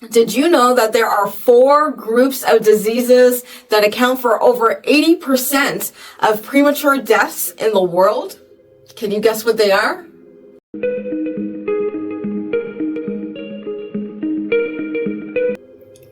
Did you know that there are 4 groups of diseases that account for over 80% of premature deaths in the world? Can you guess what they are?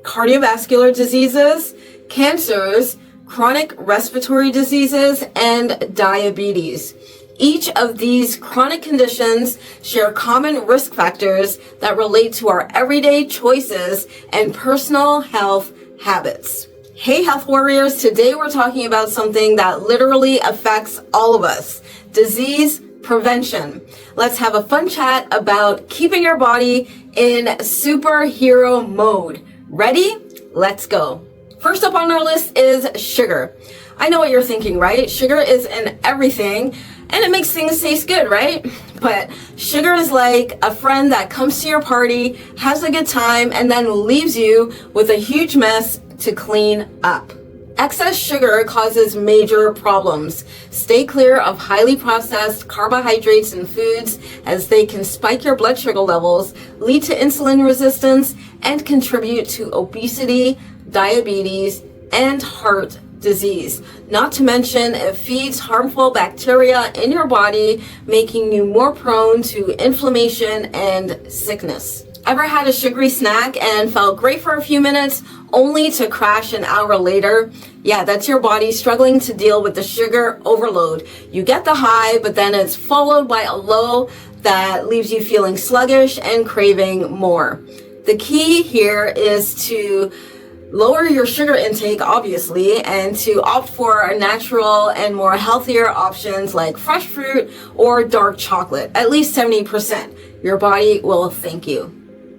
Cardiovascular diseases, cancers, chronic respiratory diseases, and diabetes. Each of these chronic conditions share common risk factors that relate to our everyday choices and personal health habits. Hey health warriors, today we're talking about something that literally affects all of us: disease prevention. Let's have a fun chat about keeping your body in superhero mode. Ready? Let's go. First up on our list is sugar. I know what you're thinking, right? Sugar is in everything and it makes things taste good, right? But sugar is like a friend that comes to your party, has a good time, and then leaves you with a huge mess to clean up. Excess sugar causes major problems. Stay clear of highly processed carbohydrates and foods, as they can spike your blood sugar levels, lead to insulin resistance, and contribute to obesity, diabetes, and heart disease. Not to mention, it feeds harmful bacteria in your body, making you more prone to inflammation and sickness. Ever had a sugary snack and felt great for a few minutes, only to crash an hour later? Yeah, that's your body struggling to deal with the sugar overload. You get the high, but then it's followed by a low that leaves you feeling sluggish and craving more. The key here is to lower your sugar intake, obviously, and to opt for natural and more healthier options like fresh fruit or dark chocolate, at least 70%. Your body will thank you.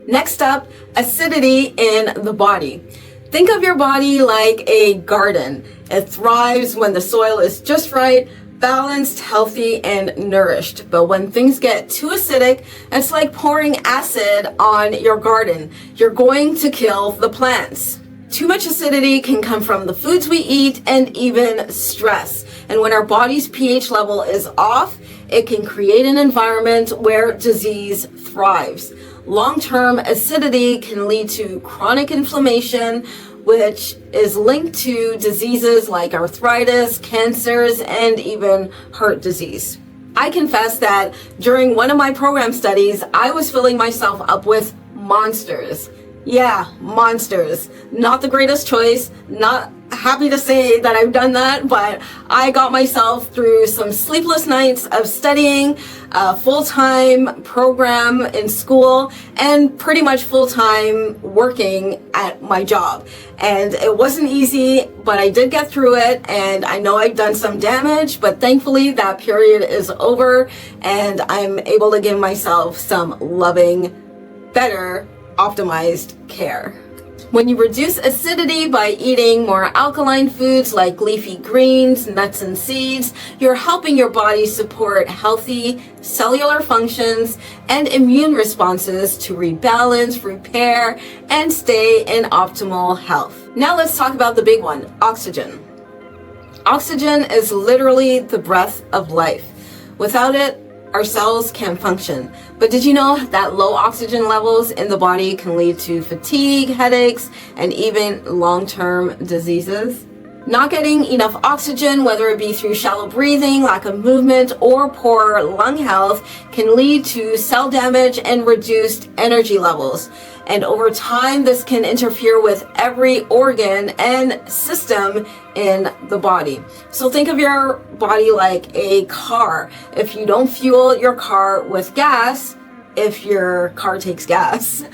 Next up, acidity in the body. Think of your body like a garden. It thrives when the soil is just right, balanced, healthy, and nourished. But when things get too acidic, it's like pouring acid on your garden. You're going to kill the plants. Too much acidity can come from the foods we eat and even stress. And when our body's pH level is off, it can create an environment where disease thrives. Long-term acidity can lead to chronic inflammation, which is linked to diseases like arthritis, cancers, and even heart disease. I confess that during one of my program studies, I was filling myself up with monsters. Yeah, monsters. Not the greatest choice. Not happy to say that I've done that, but I got myself through some sleepless nights of studying, a full-time program in school, and pretty much full-time working at my job. And it wasn't easy, but I did get through it, and I know I've done some damage, but thankfully that period is over, and I'm able to give myself some loving, better, optimized care. When you reduce acidity by eating more alkaline foods like leafy greens, nuts, and seeds, you're helping your body support healthy cellular functions and immune responses to rebalance, repair, and stay in optimal health. Now let's talk about the big one, oxygen. Oxygen is literally the breath of life. Without it, our cells can't function. But did you know that low oxygen levels in the body can lead to fatigue, headaches, and even long-term diseases? Not getting enough oxygen, whether it be through shallow breathing, lack of movement, or poor lung health, can lead to cell damage and reduced energy levels. And over time, this can interfere with every organ and system in the body. So think of your body like a car. If you don't fuel your car with gas, if your car takes gas,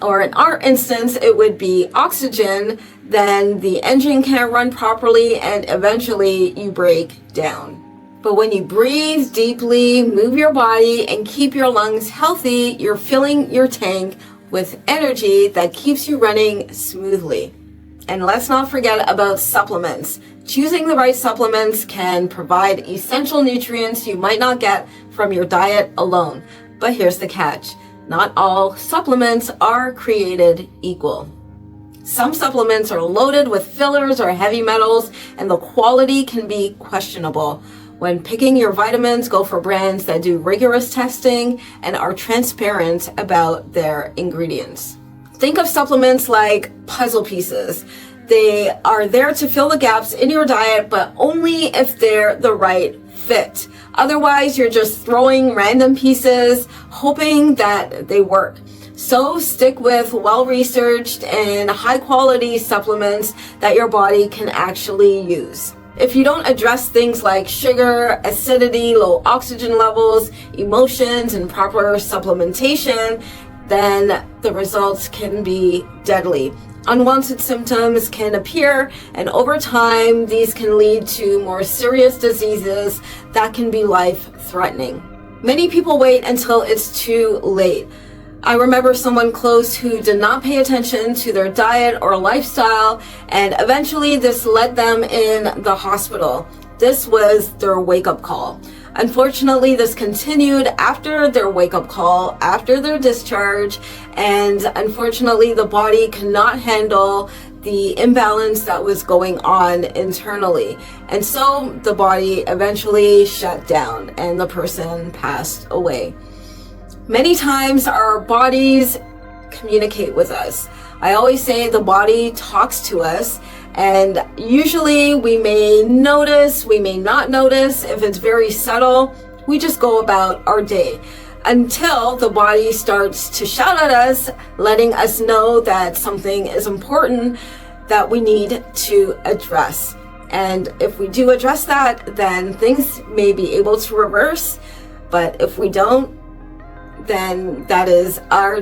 or in our instance, it would be oxygen, then the engine can't run properly and eventually you break down. But when you breathe deeply, move your body, and keep your lungs healthy, you're filling your tank with energy that keeps you running smoothly. And let's not forget about supplements. Choosing the right supplements can provide essential nutrients you might not get from your diet alone. But here's the catch. Not all supplements are created equal. Some supplements are loaded with fillers or heavy metals, and the quality can be questionable. When picking your vitamins, go for brands that do rigorous testing and are transparent about their ingredients. Think of supplements like puzzle pieces. They are there to fill the gaps in your diet, but only if they're the right fit. Otherwise, you're just throwing random pieces, hoping that they work. So stick with well-researched and high-quality supplements that your body can actually use. If you don't address things like sugar, acidity, low oxygen levels, emotions, and proper supplementation, then the results can be deadly. Unwanted symptoms can appear, and over time, these can lead to more serious diseases that can be life-threatening. Many people wait until it's too late. I remember someone close who did not pay attention to their diet or lifestyle, and eventually this led them in the hospital. This was their wake-up call. Unfortunately, this continued after their wake-up call, after their discharge, and unfortunately, the body cannot handle the imbalance that was going on internally. And so the body eventually shut down and the person passed away. Many times our bodies communicate with us. I always say the body talks to us, and usually we may notice, we may not notice. If it's very subtle, we just go about our day until the body starts to shout at us, letting us know that something is important that we need to address. And if we do address that, then things may be able to reverse. But if we don't, then that is our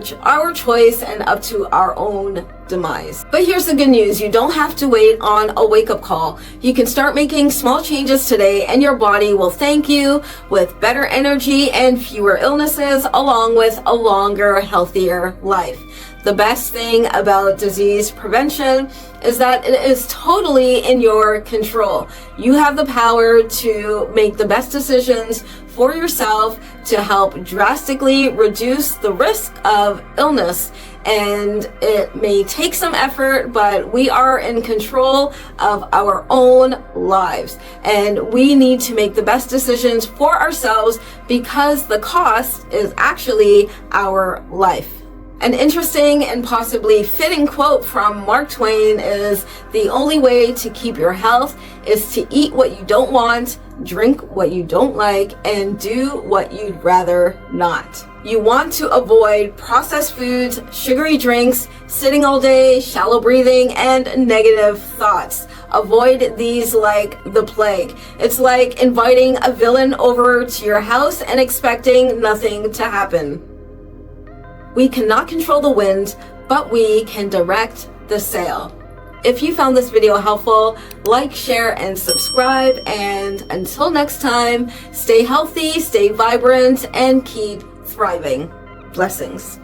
choice and up to our own demise. But here's the good news. You don't have to wait on a wake-up call. You can start making small changes today and your body will thank you with better energy and fewer illnesses, along with a longer, healthier life. The best thing about disease prevention is that it is totally in your control. You have the power to make the best decisions for yourself to help drastically reduce the risk of illness. And it may take some effort, but we are in control of our own lives. And we need to make the best decisions for ourselves because the cost is actually our life. An interesting and possibly fitting quote from Mark Twain is, "The only way to keep your health is to eat what you don't want, drink what you don't like, and do what you'd rather not." You want to avoid processed foods, sugary drinks, sitting all day, shallow breathing, and negative thoughts. Avoid these like the plague. It's like inviting a villain over to your house and expecting nothing to happen. We cannot control the wind, but we can direct the sail. If you found this video helpful, like, share, and subscribe. And until next time, stay healthy, stay vibrant, and keep thriving. Blessings.